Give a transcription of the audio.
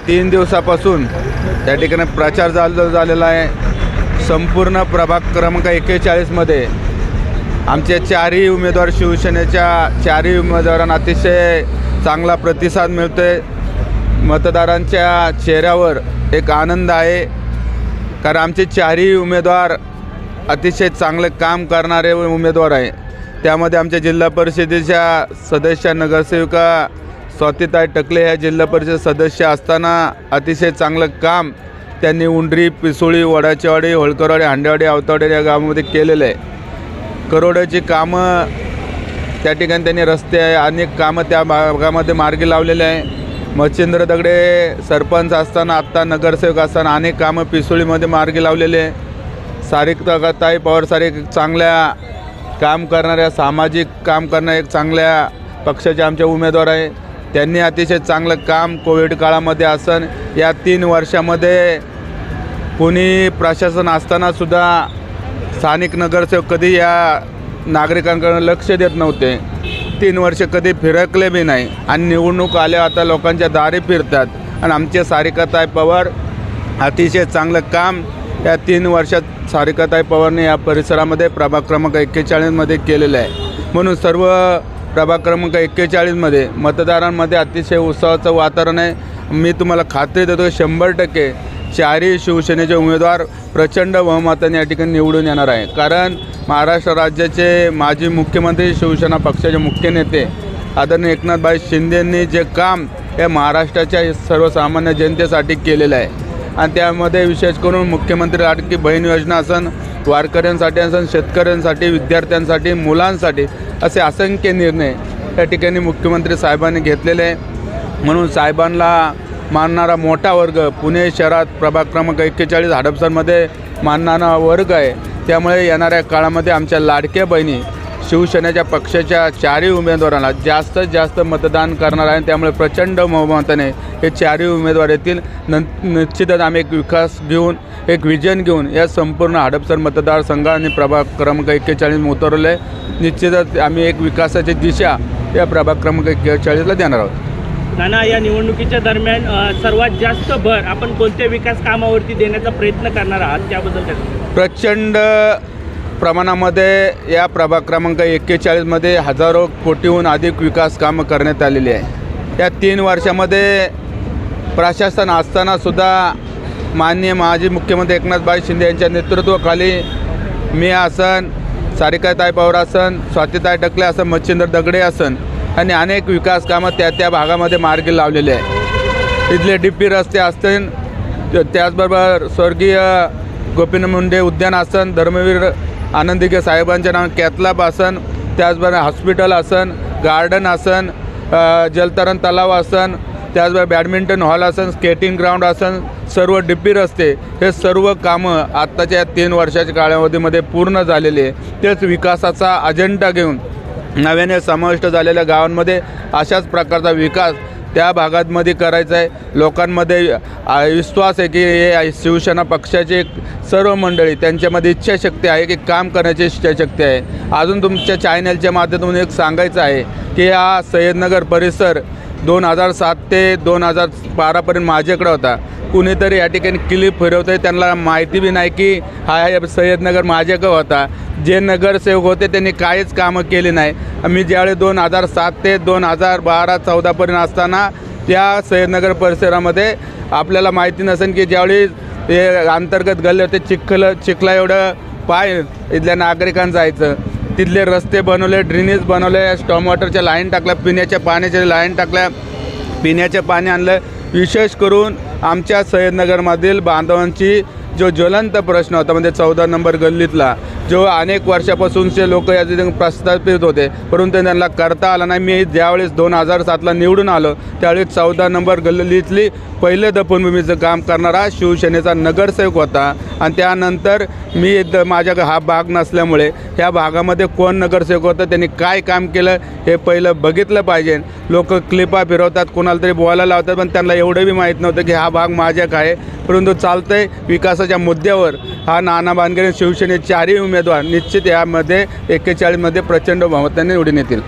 3 दिवसापासून त्या ठिकाणी प्रचार झालेला आहे। संपूर्ण प्रभाग क्रमांक 41 मध्ये आमचे चारही उमेदवार, शिवसेनेच्या चारही उमेदवारांना अतिशय चांगला प्रतिसाद मिळतोय। मतदारांच्या चेहऱ्यावर एक आनंद आहे, कारण आमचे चारही उमेदवार अतिशय चांगले काम करणारे उमेदवार आहे। त्यामध्ये आमच्या जिल्हा परिषदेच्या सदस्य नगरसेविका स्वातीताई टकले ह्या जिल्हा परिषद सदस्य असताना अतिशय चांगलं काम त्यांनी उंडरी, पिसोळी, वडाचेवाडी, होळकरवाडी, हांडेवाडी, आवतावाडी या गावामध्ये केलेलं आहे। करोडोची कामं त्या ठिकाणी त्यांनी रस्ते, अनेक कामं त्या भागामध्ये मार्गी लावलेले आहे। मच्छिंद्र दगडे सरपंच असताना, आत्ता नगरसेवक असताना अनेक कामं पिसोळीमध्ये मार्गी लावलेले आहे। सारिकाताई पवार सारिक चांगल्या काम करणाऱ्या, सामाजिक काम करणाऱ्या एक चांगल्या पक्षाचे आमचे उमेदवार आहे। त्यांनी अतिशय चांगलं काम कोविड काळामध्ये असन या 3 वर्षामध्ये कोणी प्रशासन असतानासुद्धा स्थानिक नगरसेवक कधी या नागरिकांकडे लक्ष देत नव्हते। 3 वर्ष कधी फिरकले बी नाही आणि निवडणूक आल्या आता लोकांच्या दारी फिरतात। आणि आमचे सारिकाताई पवार अतिशय चांगलं काम या 3 वर्षात सारिकाताई पवारने या परिसरामध्ये प्रभाग क्रमांक 41 मध्ये केलेलं आहे। म्हणून सर्व प्रभाग क्रमांक 41 मध्ये मतदारांमध्ये अतिशय उत्साहाचं वातावरण आहे। मी तुम्हाला खात्री देतो 100% चारही शिवसेनेचे उमेदवार प्रचंड बहुमताने या ठिकाणी निवडून येणार आहे। कारण महाराष्ट्र राज्याचे माजी मुख्यमंत्री, शिवसेना पक्षाचे मुख्य नेते आदरणीय एकनाथभाई शिंदेंनी जे काम या महाराष्ट्राच्या सर्वसामान्य जनतेसाठी केलेलं आहे आणि त्यामध्ये विशेष करून मुख्यमंत्री लाडकी बहीण योजना असन, वारकऱ्यांसाठी असन, शेतकऱ्यांसाठी, विद्यार्थ्यांसाठी, मुलांसाठी असे असंख्य निर्णय या ठिकाणी मुख्यमंत्री साहेबांनी घेतलेले आहे। म्हणून साहेबांना मानणारा मोठा वर्ग पुणे शहरात प्रभाग क्रमांक 41 हडपसरमध्ये मानणारा वर्ग आहे। त्यामुळे येणाऱ्या काळामध्ये आमच्या लाडक्या बहिणी शिवसेनेच्या पक्षाच्या चारही उमेदवारांना जास्तीत जास्त मतदान करणार आहे। त्यामुळे प्रचंड बहुमताने हे चारही उमेदवार येतील। निश्चितच आम्ही एक विकास घेऊन, एक विजन घेऊन या संपूर्ण हडपसर मतदारसंघ आणि प्रभाग क्रमांक 41 उतरले आहे। निश्चितच आम्ही एक विकासाची दिशा या प्रभाग क्रमांक 41ला देणार आहोत। नाना, या निवडणुकीच्या दरम्यान सर्वात जास्त भर आपण कोणत्या विकास कामावरती देण्याचा प्रयत्न करणार आहात, त्याबद्दल काय? प्रचंड प्रमाणामध्ये या प्रभाग क्रमांक 41 मध्ये हजारो कोटीहून अधिक विकास कामं करण्यात आलेली आहे। या 3 वर्षामध्ये प्रशासन असतानासुद्धा माननीय माजी मुख्यमंत्री एकनाथभाई शिंदे यांच्या नेतृत्वाखाली मी असन, सारिकाताई पवार असन, स्वातीताई टकले असन, मच्छिंद्र दगडे असन आणि अनेक विकास कामं त्या भागामध्ये मार्गी लावलेले आहे। इथले DP रस्ते असतील, त्याचबरोबर स्वर्गीय गोपीनाथ मुंडे उद्यान असन, धर्मवीर आनंदिके साहेबांच्या नावाने कॅथलॅब असन, त्याचबरोबर हॉस्पिटल असन, गार्डन असन, जलतरण तलाव असन, त्याचबरोबर बॅडमिंटन हॉल असन, स्केटिंग ग्राउंड असन, सर्व DP रस्ते हे सर्व कामं आत्ताच्या 3 वर्षाच्या कालावधीमध्ये पूर्ण झालेले आहे। तेच विकासाचा अजेंडा घेऊन नव्याने समाविष्ट झालेल्या गावांमध्ये अशाच प्रकारचा विकास त्या भागांमध्ये करायचा आहे। लोकांमध्ये विश्वास आहे की हे शिवसेना पक्षाचे सर्व मंडळी त्यांच्यामध्ये इच्छाशक्ती आहे की काम करण्याची इच्छाशक्ती आहे। अजून तुमच्या चॅनलच्या माध्यमातून एक सांगायचं आहे की हा सय्यदनगर परिसर 2007 ते 2012पर्यंत माझ्याकडे होता। कुणीतरी या ठिकाणी क्लिप फिरवतं आहे, त्यांना माहिती बी नाही की हा सय्यदनगर माझ्याकडे होता। जे नगरसेवक होते त्यांनी काहीच कामं केली नाही। मी ज्यावेळी 2007 ते 2012-14पर्यंत असताना त्या सय्यदनगर परिसरामध्ये आपल्याला माहिती नसेल की ज्यावेळी हे अंतर्गत गल्ले होते, चिखला एवढं पाय इथल्या नागरिकांना जायचं, तिथले रस्ते बनवले, ड्रेनेज बनवले, स्टॉर्म वॉटरच्या लाईन टाकल्या, पिण्याच्या पाण्याच्या लाईन टाकल्या, पिण्याचे पाणी आणलं। विशेष करून आमच्या सय्यदनगरमधील बांधवांची जो ज्वलंत प्रश्न होता म्हणजे 14 नंबर गल्लीतला, जो अनेक वर्षापासूनचे लोक या ठिकाणी प्रस्थापित होते परंतु त्यांना करता आला नाही। मी ज्यावेळेस 2007ला निवडून आलो त्यावेळेस 14 नंबर गल्लीतली पहिले दफनभूमीचं काम करणारा शिवसेनेचा नगरसेवक होता आणि त्यानंतर मी माझ्याकडे हा भाग नसल्यामुळे ह्या भागामध्ये कोण नगरसेवक होतं, त्यांनी काय काम केलं हे पहिलं बघितलं पाहिजे। लोक क्लिपा फिरवतात, कोणाला तरी बोलायला लावतात, पण त्यांना एवढं बी माहीत नव्हतं की हा भाग माझ्याकडे आहे। परंतु चालतंय विकासाच्या मुद्द्यावर हा नाना बानगरे शिवसेनेचे चारही उमेदवार निश्चित यामध्ये 41 मध्ये प्रचंड बहुमताने निवडून येतील।